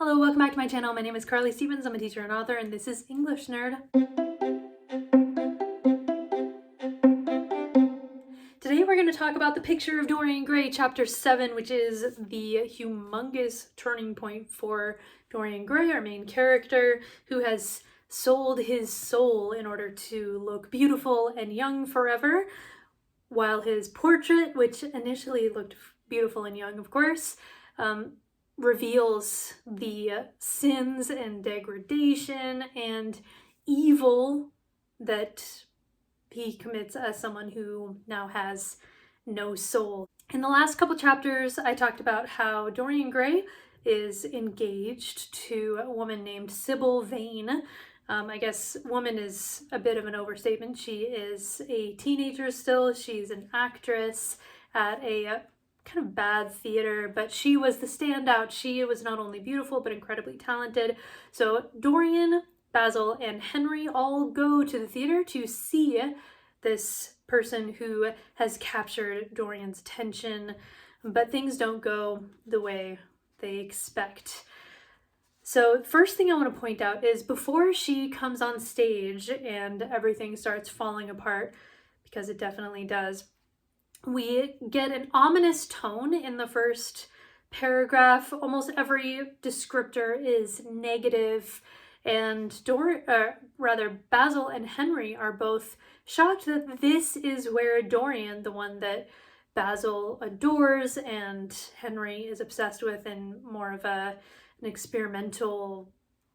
Hello, welcome back to my channel. My name is Carly Stevens. I'm a teacher and author, and this is English Nerd. Today we're going to talk about the Picture of Dorian Gray, chapter 7, which is the humongous turning point for Dorian Gray, our main character, who has sold his soul in order to look beautiful and young forever, while his portrait, which initially looked beautiful and young, of course, reveals the sins and degradation and evil that he commits as someone who now has no soul. In the last couple chapters, I talked about how Dorian Gray is engaged to a woman named Sybil Vane. I guess woman is a bit of an overstatement. She is a teenager still. She's an actress at a kind of bad theater, but she was the standout. She was not only beautiful, but incredibly talented. So Dorian, Basil, and Henry all go to the theater to see this person who has captured Dorian's attention, but things don't go the way they expect. So first thing I want to point out is before she comes on stage and everything starts falling apart, because it definitely does, we get an ominous tone in the first paragraph. Almost every descriptor is negative, and Basil and Henry are both shocked that this is where Dorian, the one that Basil adores and Henry is obsessed with in more of an experimental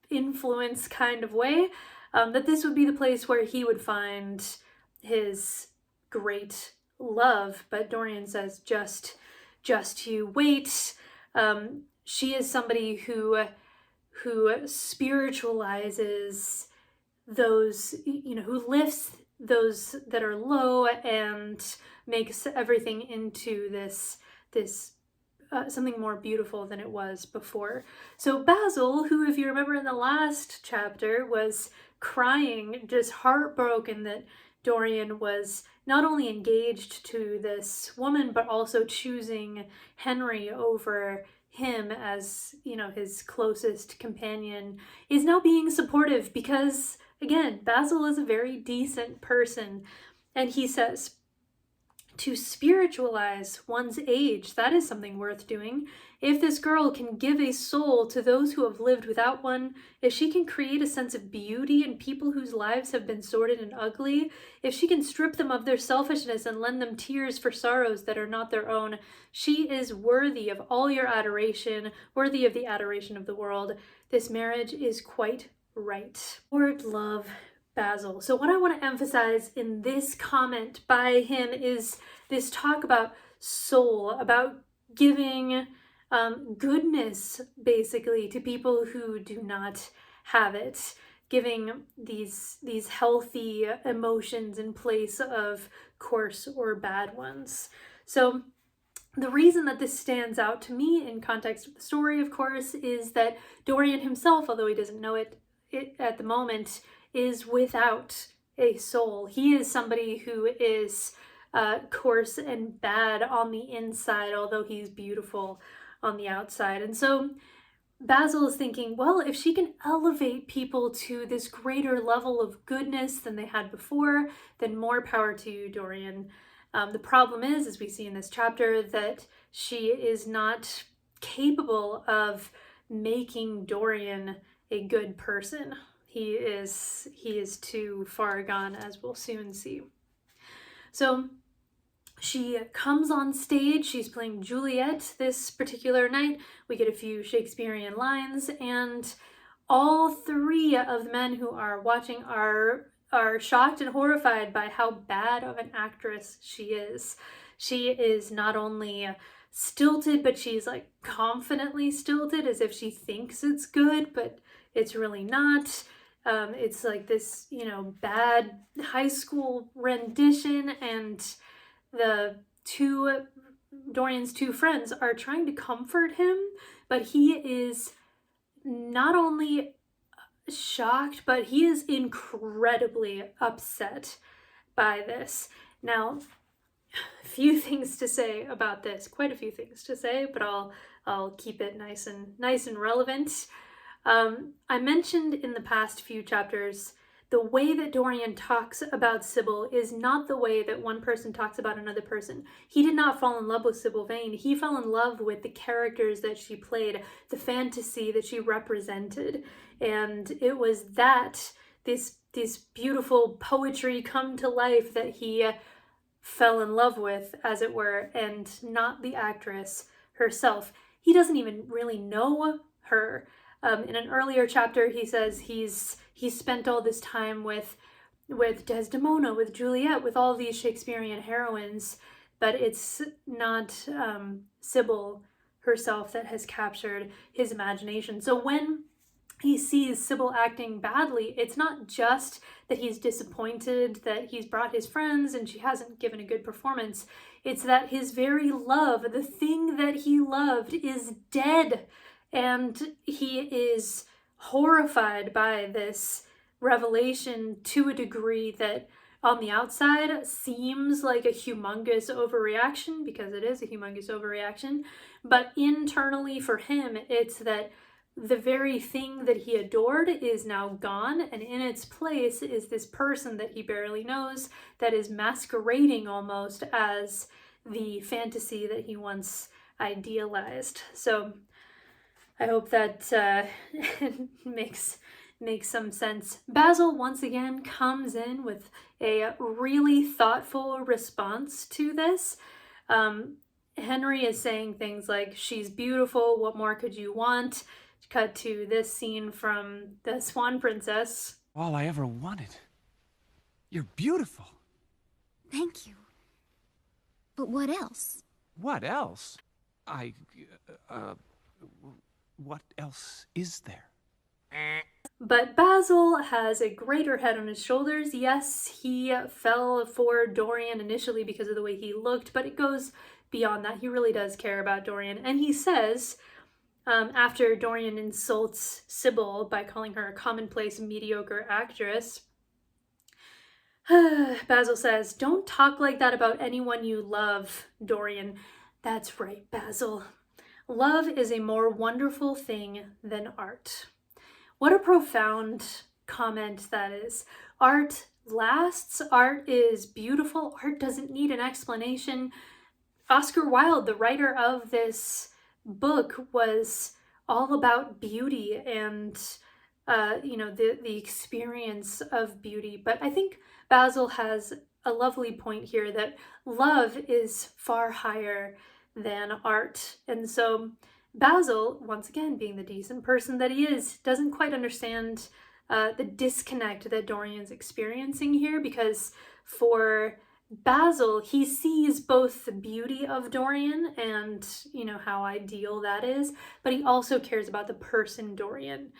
influence kind of way, that this would be the place where he would find his great love. But Dorian says, just you wait. She is somebody who spiritualizes those, who lifts those that are low and makes everything into this something more beautiful than it was before. So Basil, who, if you remember in the last chapter, was crying, just heartbroken that Dorian was not only engaged to this woman, but also choosing Henry over him as, his closest companion, is now being supportive because, again, Basil is a very decent person. And he says, to spiritualize one's age, that is something worth doing. If this girl can give a soul to those who have lived without one, if she can create a sense of beauty in people whose lives have been sordid and ugly, if she can strip them of their selfishness and lend them tears for sorrows that are not their own, she is worthy of all your adoration, worthy of the adoration of the world. This marriage is quite right. Lord love Basil. So what I want to emphasize in this comment by him is this talk about soul, about giving goodness basically to people who do not have it, giving these healthy emotions in place of coarse or bad ones. So the reason that this stands out to me in context of the story, of course, is that Dorian himself, although he doesn't know it at the moment, is without a soul. He is somebody who is coarse and bad on the inside, although he's beautiful on the outside. And so Basil is thinking, well, if she can elevate people to this greater level of goodness than they had before, then more power to you, Dorian. The problem is, as we see in this chapter, that she is not capable of making Dorian a good person. He is too far gone, as we'll soon see. So she comes on stage. She's playing Juliet this particular night. We get a few Shakespearean lines, and all three of the men who are watching are shocked and horrified by how bad of an actress she is. She is not only stilted, but she's like confidently stilted, as if she thinks it's good, but it's really not. It's like this, bad high school rendition, and Dorian's two friends are trying to comfort him, but he is not only shocked, but he is incredibly upset by this. Now, a few things to say about this, quite a few things to say, but I'll I'll keep it nice and relevant. I mentioned in the past few chapters, the way that Dorian talks about Sybil is not the way that one person talks about another person. He did not fall in love with Sybil Vane. He fell in love with the characters that she played, the fantasy that she represented. And it was that, this beautiful poetry come to life, that he fell in love with, as it were, and not the actress herself. He doesn't even really know her. In an earlier chapter, he says he's spent all this time with Desdemona, with Juliet, with all these Shakespearean heroines, but it's not Sybil herself that has captured his imagination. So when he sees Sybil acting badly, it's not just that he's disappointed that he's brought his friends and she hasn't given a good performance. It's that his very love, the thing that he loved, is dead. And he is horrified by this revelation to a degree that on the outside seems like a humongous overreaction, because it is a humongous overreaction. But internally for him, it's that the very thing that he adored is now gone, and in its place is this person that he barely knows, that is masquerading almost as the fantasy that he once idealized. So I hope that makes some sense. Basil once again comes in with a really thoughtful response to this. Henry is saying things like, "She's beautiful, what more could you want?" Cut to this scene from The Swan Princess. "All I ever wanted. You're beautiful." "Thank you. But what else?" "What else? What else is there?" But Basil has a greater head on his shoulders. Yes, he fell for Dorian initially because of the way he looked, but it goes beyond that. He really does care about Dorian. And he says, after Dorian insults Sybil by calling her a commonplace, mediocre actress, Basil says, "Don't talk like that about anyone you love, Dorian." That's right, Basil. Love is a more wonderful thing than art. What a profound comment that is. Art lasts. Art is beautiful. Art doesn't need an explanation. Oscar Wilde, the writer of this book, was all about beauty and the experience of beauty. But I think Basil has a lovely point here, that love is far higher than art. And so Basil, once again being the decent person that he is, doesn't quite understand the disconnect that Dorian's experiencing here, because for Basil, he sees both the beauty of Dorian and, how ideal that is, but he also cares about the person Dorian,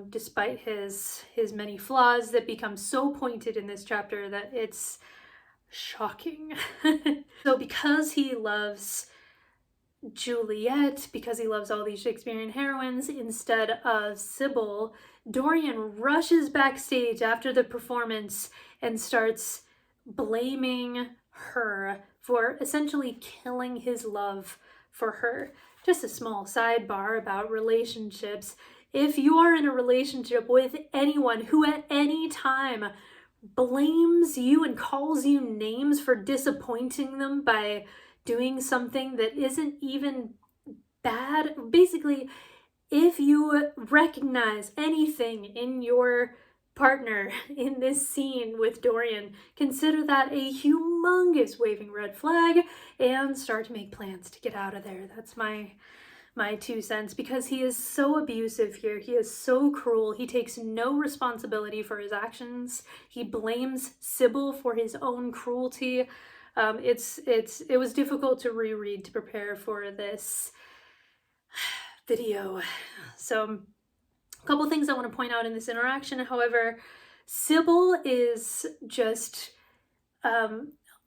despite his many flaws that become so pointed in this chapter that it's shocking. So because he loves Juliet, because he loves all these Shakespearean heroines instead of Sybil, Dorian rushes backstage after the performance and starts blaming her for essentially killing his love for her. Just a small sidebar about relationships. If you are in a relationship with anyone who at any time blames you and calls you names for disappointing them by doing something that isn't even bad, basically, if you recognize anything in your partner in this scene with Dorian, consider that a humongous waving red flag and start to make plans to get out of there. That's my 2 cents, because he is so abusive here. He is so cruel. He takes no responsibility for his actions. He blames Sybil for his own cruelty. It was difficult to reread to prepare for this video. So a couple things I want to point out in this interaction. However, Sybil is just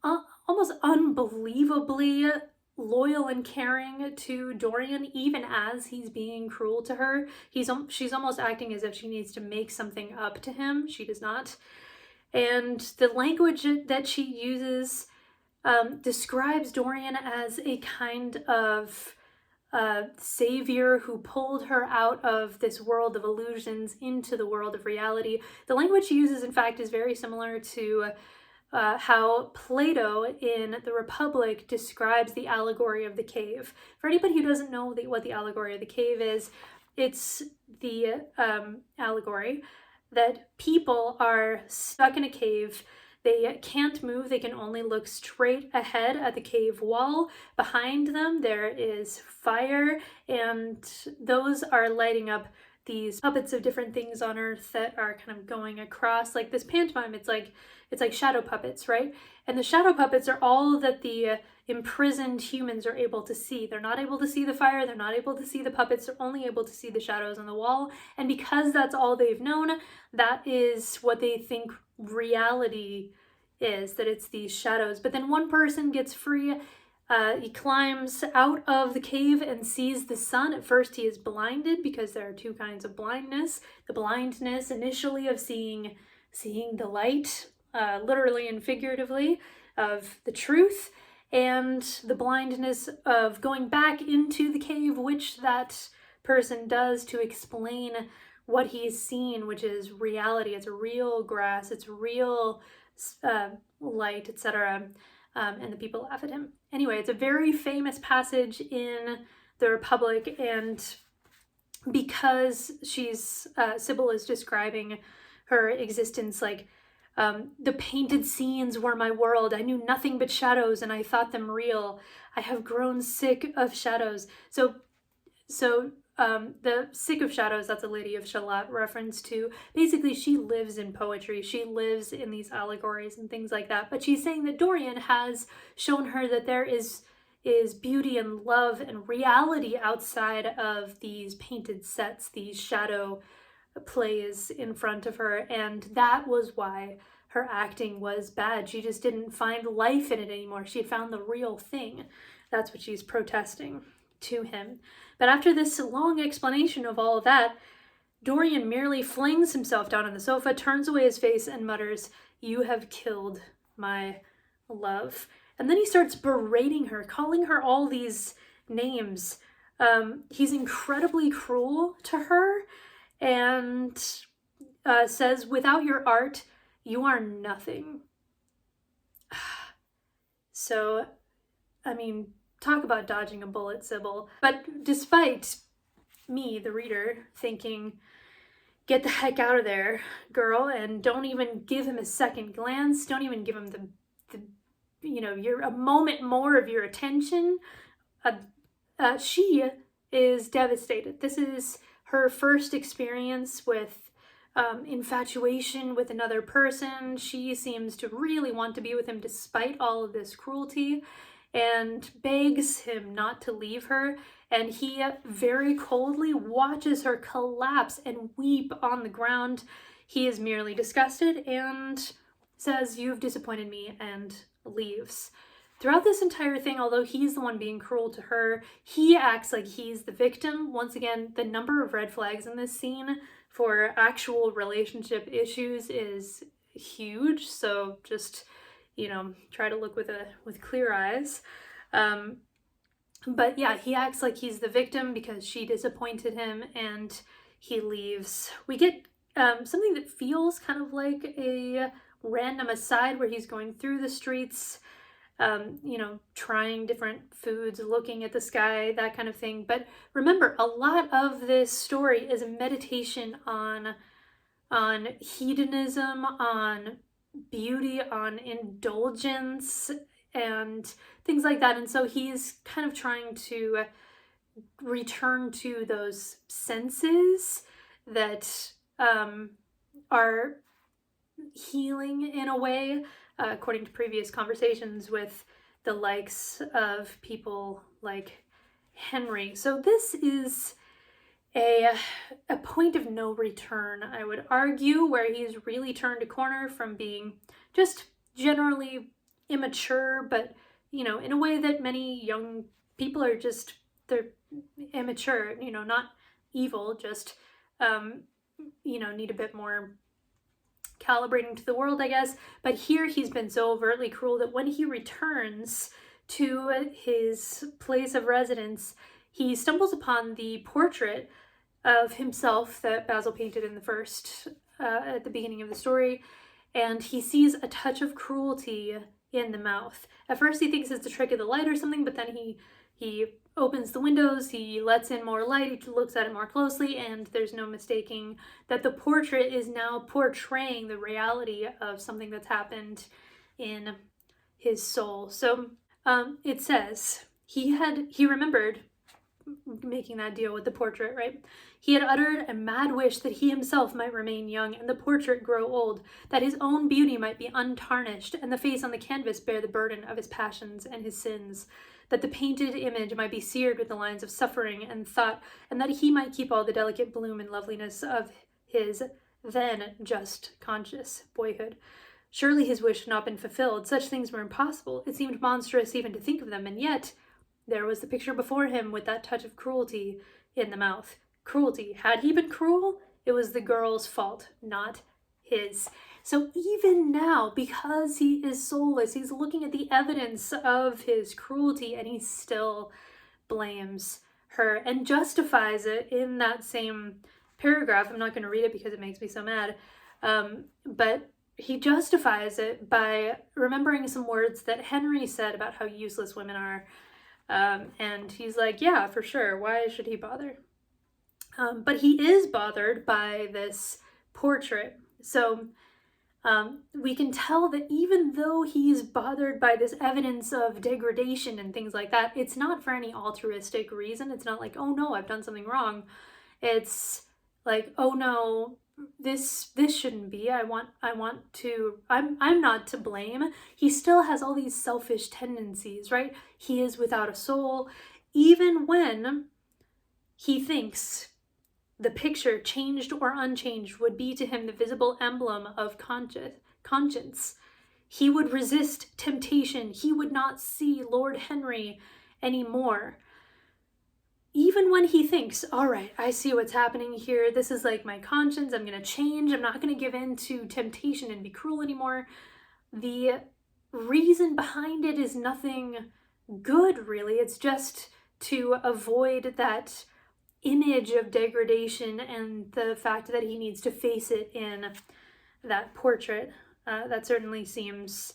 almost unbelievably loyal and caring to Dorian, even as he's being cruel to her. She's almost acting as if she needs to make something up to him. She does not. And the language that she uses describes Dorian as a kind of savior who pulled her out of this world of illusions into the world of reality. The language she uses, in fact, is very similar to how Plato in the Republic describes the allegory of the cave. For anybody who doesn't know what the allegory of the cave is, it's the allegory that people are stuck in a cave. They can't move, they can only look straight ahead at the cave wall. Behind them there is fire, and those are lighting up these puppets of different things on earth that are kind of going across, like this pantomime. It's like shadow puppets, right? And the shadow puppets are all that the imprisoned humans are able to see. They're not able to see the fire, they're not able to see the puppets, they're only able to see the shadows on the wall. And because that's all they've known, that is what they think reality is, that it's these shadows. But then one person gets free. He climbs out of the cave and sees the sun. At first he is blinded, because there are two kinds of blindness. The blindness initially of seeing the light, literally and figuratively, of the truth, and the blindness of going back into the cave, which that person does to explain what he's seen, which is reality. It's real grass, it's real light, etc. And the people laugh at him. Anyway, it's a very famous passage in the Republic, and because Sybil is describing her existence like, the painted scenes were my world. I knew nothing but shadows, and I thought them real. I have grown sick of shadows. So the sick of shadows, that's a Lady of Shalott reference to. Basically, she lives in poetry. She lives in these allegories and things like that. But she's saying that Dorian has shown her that there is beauty and love and reality outside of these painted sets, these shadow plays in front of her, and that was why her acting was bad. She just didn't find life in it anymore. She had found the real thing. That's what she's protesting to him. But after this long explanation of all of that, Dorian merely flings himself down on the sofa, turns away his face, and mutters, "You have killed my love." And then he starts berating her, calling her all these names. He's incredibly cruel to her, and says, "Without your art, you are nothing." So, I mean, talk about dodging a bullet, Sybil. But despite me, the reader, thinking, get the heck out of there, girl, and don't even give him a second glance, don't even give him the a moment more of your attention, she is devastated. This is her first experience with infatuation with another person. She seems to really want to be with him despite all of this cruelty, and begs him not to leave her, and he very coldly watches her collapse and weep on the ground. He is merely disgusted and says, "You've disappointed me," and leaves. Throughout this entire thing, although he's the one being cruel to her, he acts like he's the victim. Once again, the number of red flags in this scene for actual relationship issues is huge, so just, try to look with clear eyes. But yeah, he acts like he's the victim because she disappointed him, and he leaves. We get something that feels kind of like a random aside where he's going through the streets, trying different foods, looking at the sky, that kind of thing. But remember, a lot of this story is a meditation on hedonism, on beauty, on indulgence, and things like that. And so he's kind of trying to return to those senses that are healing in a way, according to previous conversations with the likes of people like Henry. So this is a point of no return, I would argue, where he's really turned a corner from being just generally immature, but in a way that many young people are just, they're immature, not evil, just need a bit more calibrating to the world, I guess. But here he's been so overtly cruel that when he returns to his place of residence, he stumbles upon the portrait of himself that Basil painted in the first, at the beginning of the story, and he sees a touch of cruelty in the mouth. At first he thinks it's a trick of the light or something, but then he opens the windows, he lets in more light, he looks at it more closely, and there's no mistaking that the portrait is now portraying the reality of something that's happened in his soul. So it says he remembered making that deal with the portrait, right? He had uttered a mad wish that he himself might remain young and the portrait grow old, that his own beauty might be untarnished and the face on the canvas bear the burden of his passions and his sins, that the painted image might be seared with the lines of suffering and thought, and that he might keep all the delicate bloom and loveliness of his then just conscious boyhood. Surely his wish had not been fulfilled. Such things were impossible. It seemed monstrous even to think of them, and yet there was the picture before him with that touch of cruelty in the mouth. Cruelty. Had he been cruel? It was the girl's fault, not his. So even now, because he is soulless, he's looking at the evidence of his cruelty and he still blames her and justifies it in that same paragraph. I'm not going to read it because it makes me so mad. But he justifies it by remembering some words that Henry said about how useless women are. And he's like, yeah, for sure. Why should he bother? But he is bothered by this portrait. So we can tell that even though he's bothered by this evidence of degradation and things like that, it's not for any altruistic reason. It's not like, oh no, I've done something wrong. It's like, oh no, this shouldn't be. I'm not to blame. He still has all these selfish tendencies, right? He is without a soul, even when he thinks the picture, changed or unchanged, would be to him the visible emblem of conscience. He would resist temptation. He would not see Lord Henry anymore. Even when he thinks, all right, I see what's happening here. This is like my conscience. I'm going to change. I'm not going to give in to temptation and be cruel anymore. The reason behind it is nothing good, really. It's just to avoid that image of degradation and the fact that he needs to face it in that portrait. That certainly seems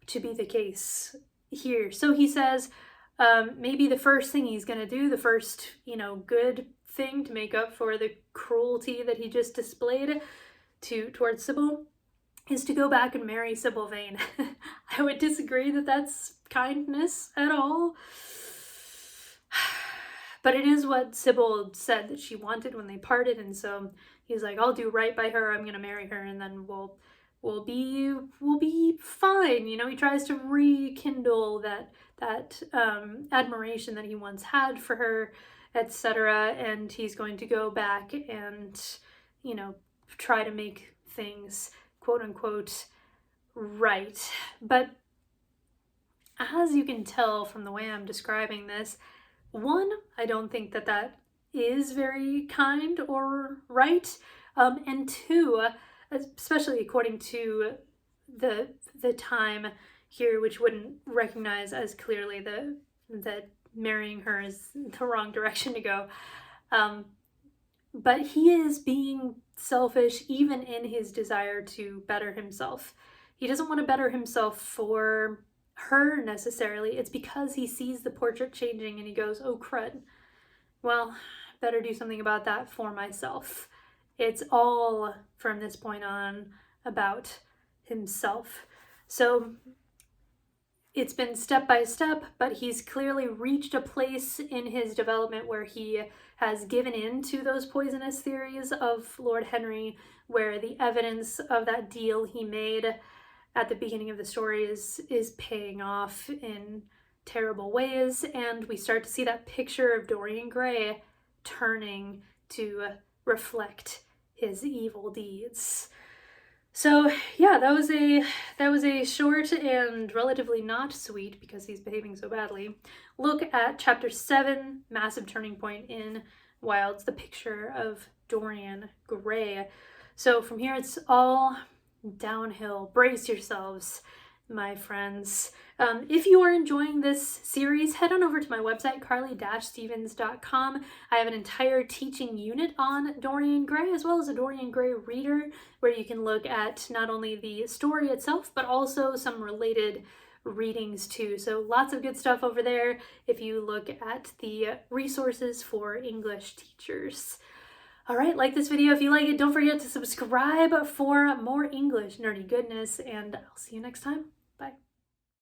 to be the case here. So he says, maybe the first thing he's going to do, the first, good thing to make up for the cruelty that he just displayed towards Sybil, is to go back and marry Sybil Vane. I would disagree that that's kindness at all. But it is what Sybil said that she wanted when they parted, and so he's like, I'll do right by her, I'm gonna marry her, and then we'll be fine. He tries to rekindle that admiration that he once had for her, etc. And he's going to go back and, try to make things, quote unquote, right. But as you can tell from the way I'm describing this, one, I don't think that is very kind or right. And two, especially according to the time here, which wouldn't recognize as clearly that marrying her is the wrong direction to go. But he is being selfish even in his desire to better himself. He doesn't want to better himself for her necessarily. It's because he sees the portrait changing and he goes, oh crud, well, better do something about that for myself. It's all from this point on about himself. So it's been step by step, but he's clearly reached a place in his development where he has given in to those poisonous theories of Lord Henry, where the evidence of that deal he made at the beginning of the story is paying off in terrible ways, and we start to see that picture of Dorian Gray turning to reflect his evil deeds. So yeah, that was a short and relatively not sweet, because he's behaving so badly, look at chapter 7, massive turning point in Wilde's The Picture of Dorian Gray. So from here it's all downhill. Brace yourselves. my friends. If you are enjoying this series, head on over to my website, carly-stevens.com. I have an entire teaching unit on Dorian Gray, as well as a Dorian Gray reader, where you can look at not only the story itself, but also some related readings too. So lots of good stuff over there if you look at the resources for English teachers. All right, like this video if you like it. Don't forget to subscribe for more English nerdy goodness, and I'll see you next time. Bye.